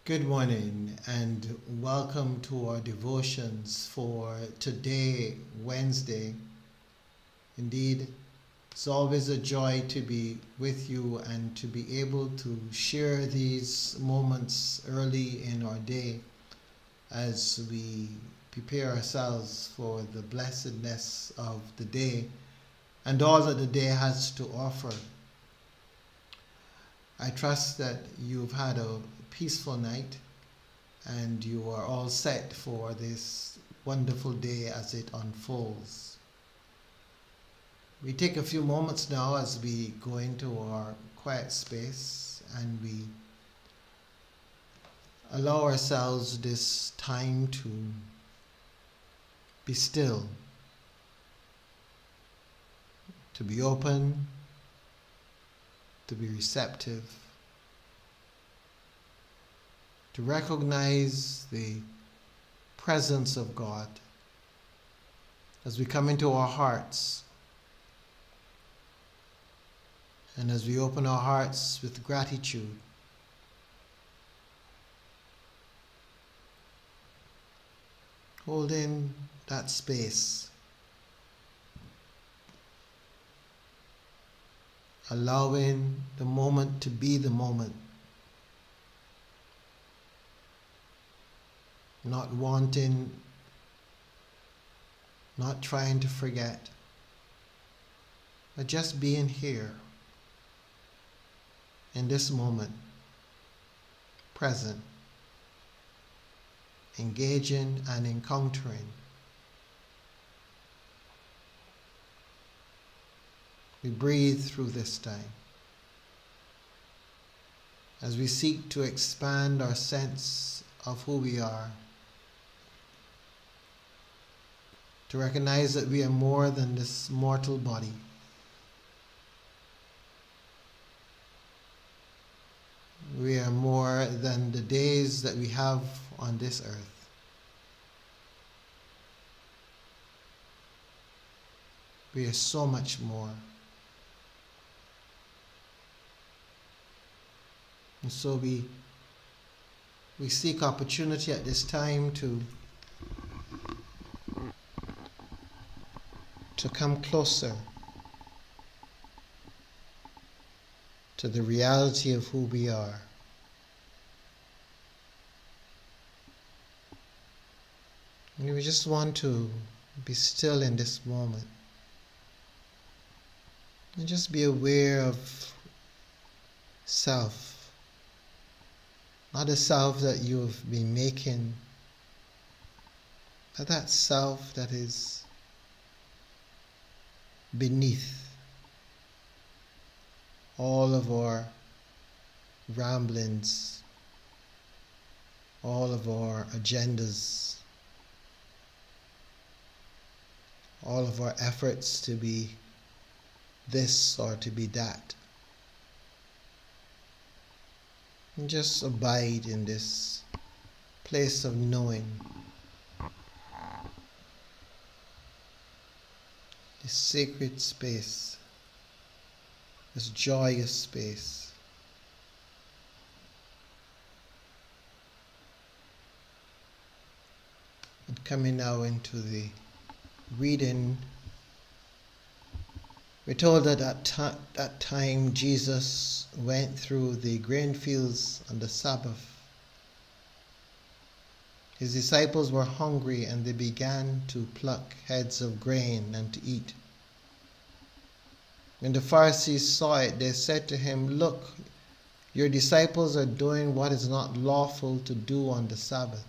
Good morning and welcome to our devotions for today, Wednesday. Indeed, it's always a joy to be with you and to be able to share these moments early in our day as we prepare ourselves for the blessedness of the day and all that the day has to offer. I trust that you've had a peaceful night and you are all set for this wonderful day as it unfolds. We take a few moments now as we go into our quiet space and we allow ourselves this time to be still, to be open, to be receptive, to recognize the presence of God as we come into our hearts and as we open our hearts with gratitude. Hold in that space, allowing the moment to be the moment. Not wanting, not trying to forget, but just being here in this moment, present, engaging and encountering. We breathe through this time as we seek to expand our sense of who we are, to recognize that we are more than this mortal body. We are more than the days that we have on this earth. We are so much more. And so we seek opportunity at this time to come closer to the reality of who we are. And we just want to be still in this moment and just be aware of self, not the self that you've been making that self that is beneath all of our ramblings, all of our agendas, all of our efforts to be this or to be that. And just abide in this place of knowing, this sacred space, this joyous space. And coming now into the reading, we're told that at that time Jesus went through the grain fields on the Sabbath. His disciples were hungry and they began to pluck heads of grain and to eat. When the Pharisees saw it, they said to him, "Look, your disciples are doing what is not lawful to do on the Sabbath."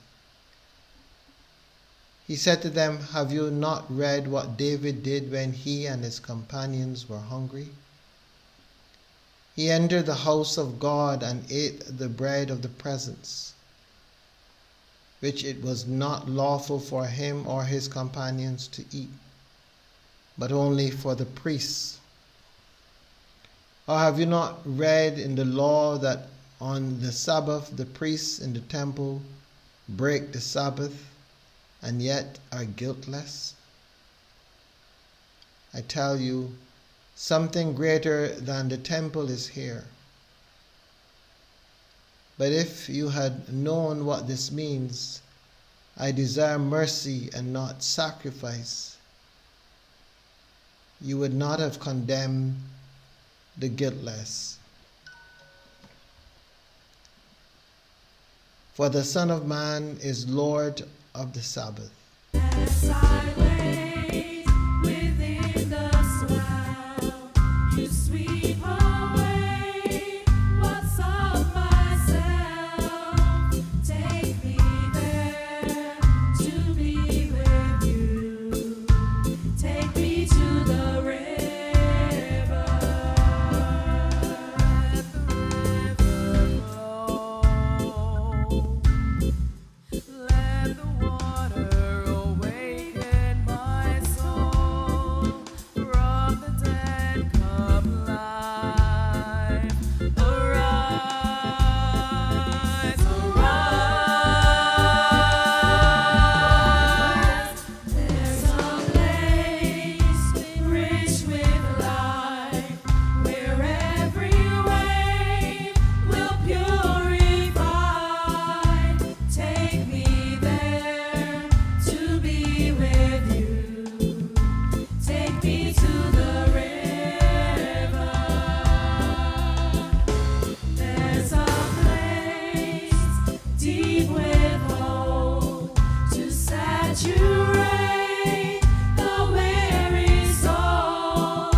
He said to them, "Have you not read what David did when he and his companions were hungry? He entered the house of God and ate the bread of the presence, which it was not lawful for him or his companions to eat, but only for the priests. Or have you not read in the law that on the Sabbath the priests in the temple break the Sabbath and yet are guiltless? I tell you, something greater than the temple is here. But if you had known what this means, I desire mercy and not sacrifice, you would not have condemned the guiltless. For the Son of Man is Lord of the Sabbath." As I wait within the swell, you sweep away what's of myself. Take me there to be with you. Take me to the river. Let the river flow. Let the water awaken my soul. From the dead come life. Arise, arise. There's a place rich with life, where every wave will purify. Take me there to be with you. Take me to the river. There's a place deep with hope to saturate the weary soul.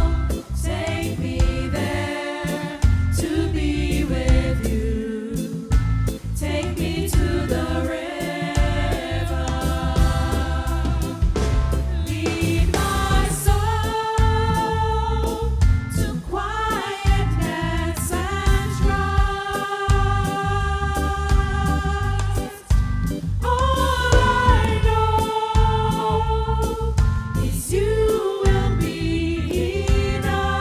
Take me there to be with you. Take me to the river. Lead my soul to quietness and trust. All I know is you will be enough.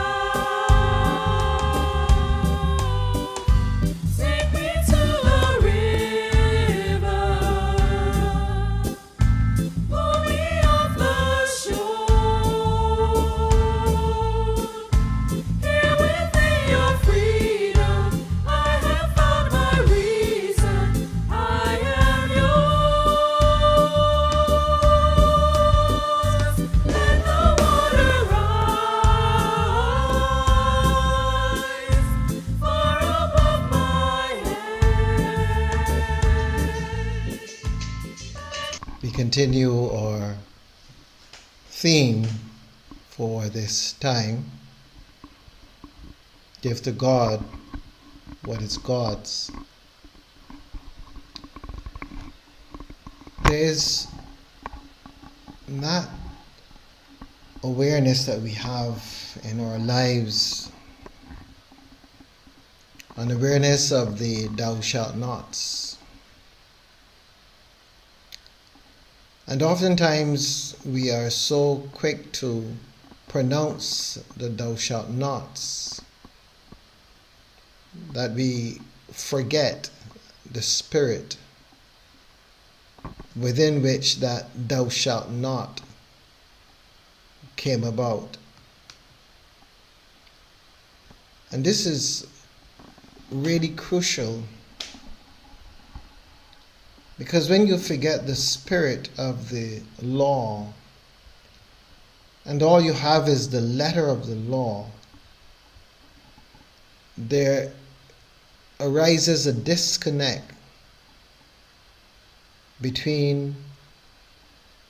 Take me to the river. Pull me off the shore. Here within your freedom, I have found my reason. I am yours. Let the water rise far above my head. We continue our theme for this time. Give to God what is God's. There is that awareness that we have in our lives, an awareness of the thou shalt nots. And oftentimes we are so quick to pronounce the thou shalt nots that we forget the spirit within which that thou shalt not came about. And this is really crucial, because when you forget the spirit of the law and all you have is the letter of the law, there arises a disconnect between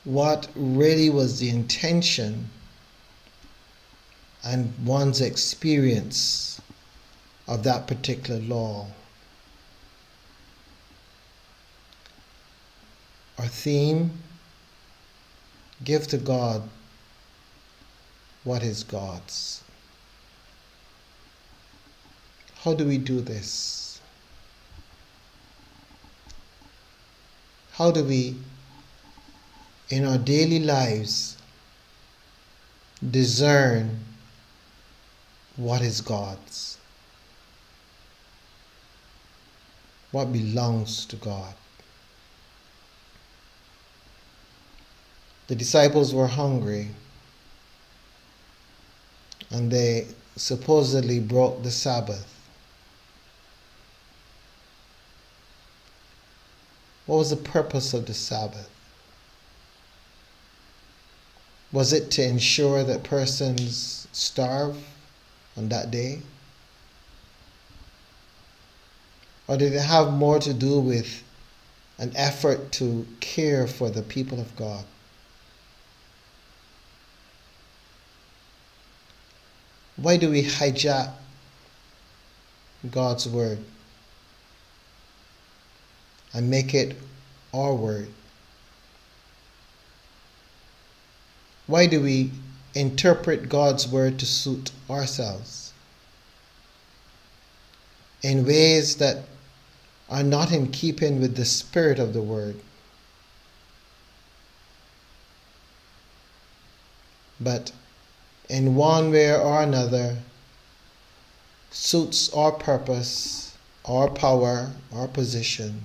what really was the intention and one's experience of that particular law. Our theme: give to God what is God's. How do we do this? How do we, in our daily lives, discern what is God's? What belongs to God? The disciples were hungry, and they supposedly broke the Sabbath. What was the purpose of the Sabbath? Was it to ensure that persons starve on that day? Or did it have more to do with an effort to care for the people of God? Why do we hijack God's word and make it our word? Why do we interpret God's word to suit ourselves in ways that are not in keeping with the spirit of the word, but in one way or another suits our purpose, our power, our position?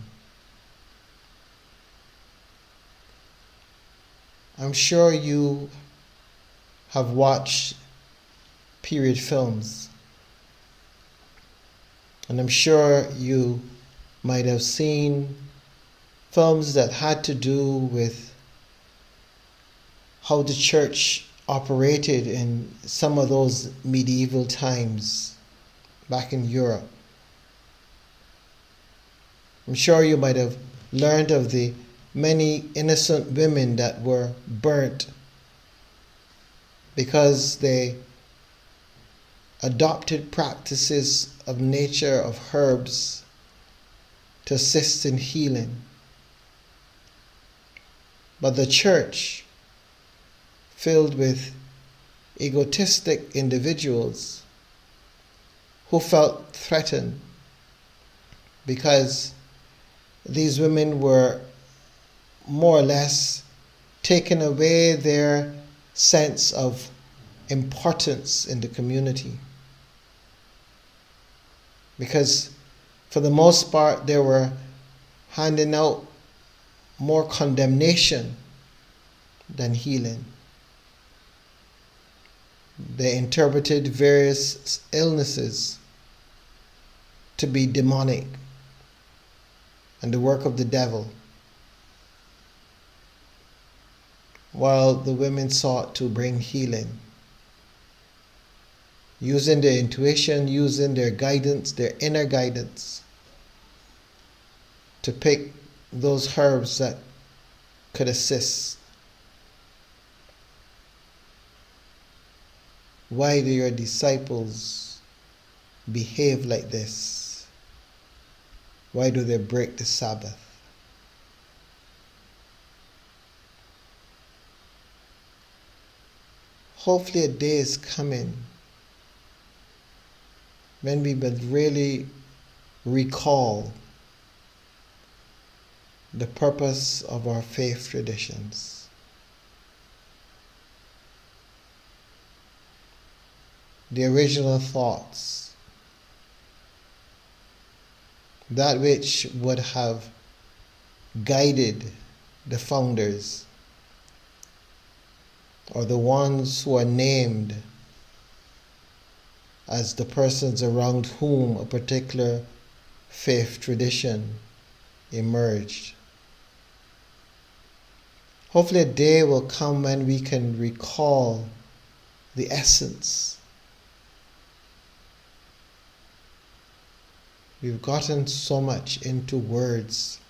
I'm sure you have watched period films, and I'm sure you might have seen films that had to do with how the church operated in some of those medieval times back in Europe. I'm sure you might have learned of the many innocent women that were burnt because they adopted practices of nature, of herbs, to assist in healing. But the church, filled with egotistic individuals who felt threatened because these women were more or less taking away their sense of importance in the community. Because for the most part, they were handing out more condemnation than healing. They interpreted various illnesses to be demonic and the work of the devil, while the women sought to bring healing, using their intuition, using their guidance, their inner guidance, to pick those herbs that could assist. Why do your disciples behave like this? Why do they break the Sabbath? hopefully a day is coming when we will really recall the purpose of our faith traditions. The original thoughts, that which would have guided the founders, or the ones who are named as the persons around whom a particular faith tradition emerged. Hopefully a day will come when we can recall the essence. We've gotten so much into words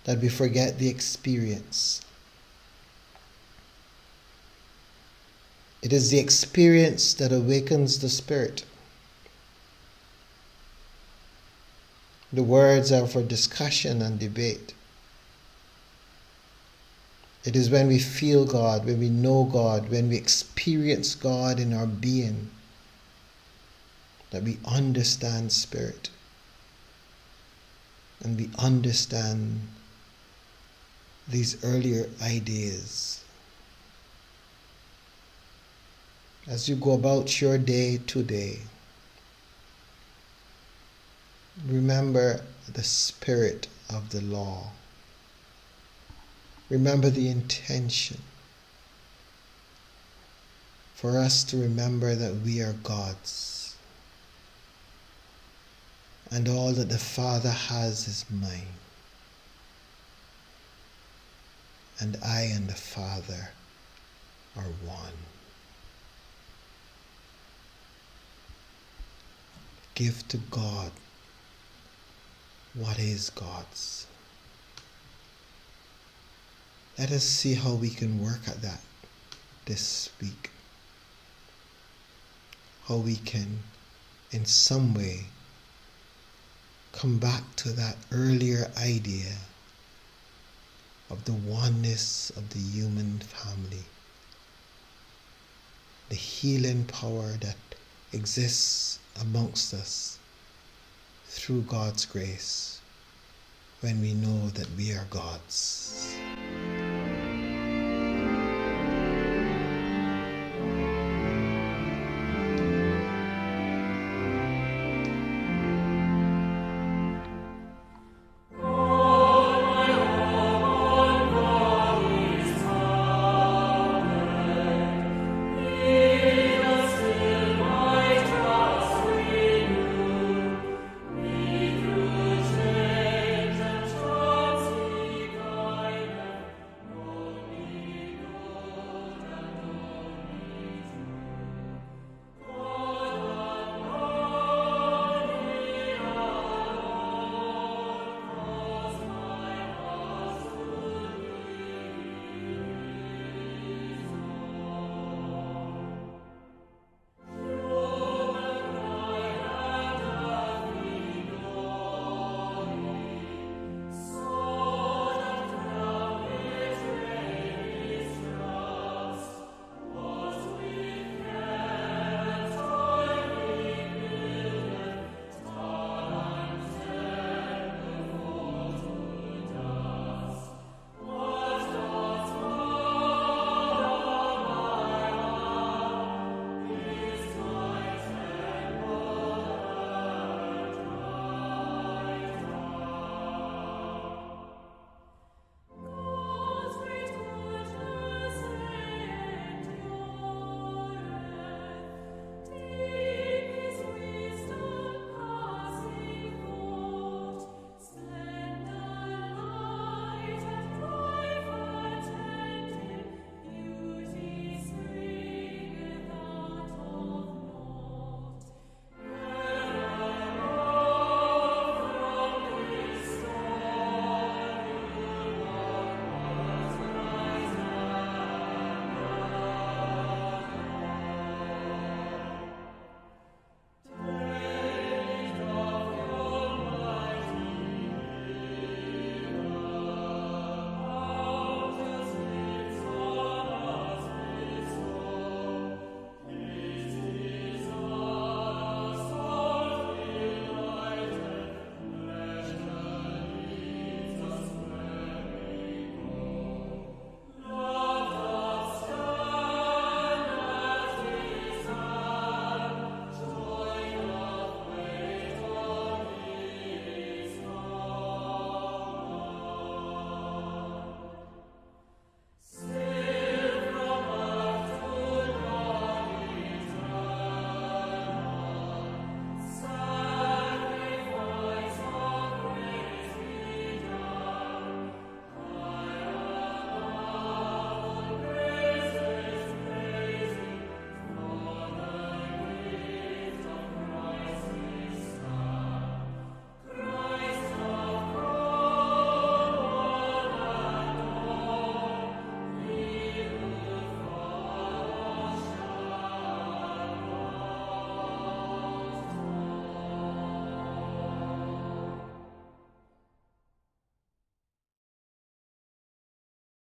that we forget the experience. It is the experience that awakens the spirit. The words are for discussion and debate. It is when we feel God, when we know God, when we experience God in our being, that we understand spirit and we understand these earlier ideas. As you go about your day today, remember the spirit of the law. Remember the intention for us to remember that we are God's. And all that the Father has is mine. And I and the Father are one. Give to God what is God's. Let us see how we can work at that this week. How we can, in some way, come back to that earlier idea of the oneness of the human family, the healing power that exists amongst us through God's grace when we know that we are God's.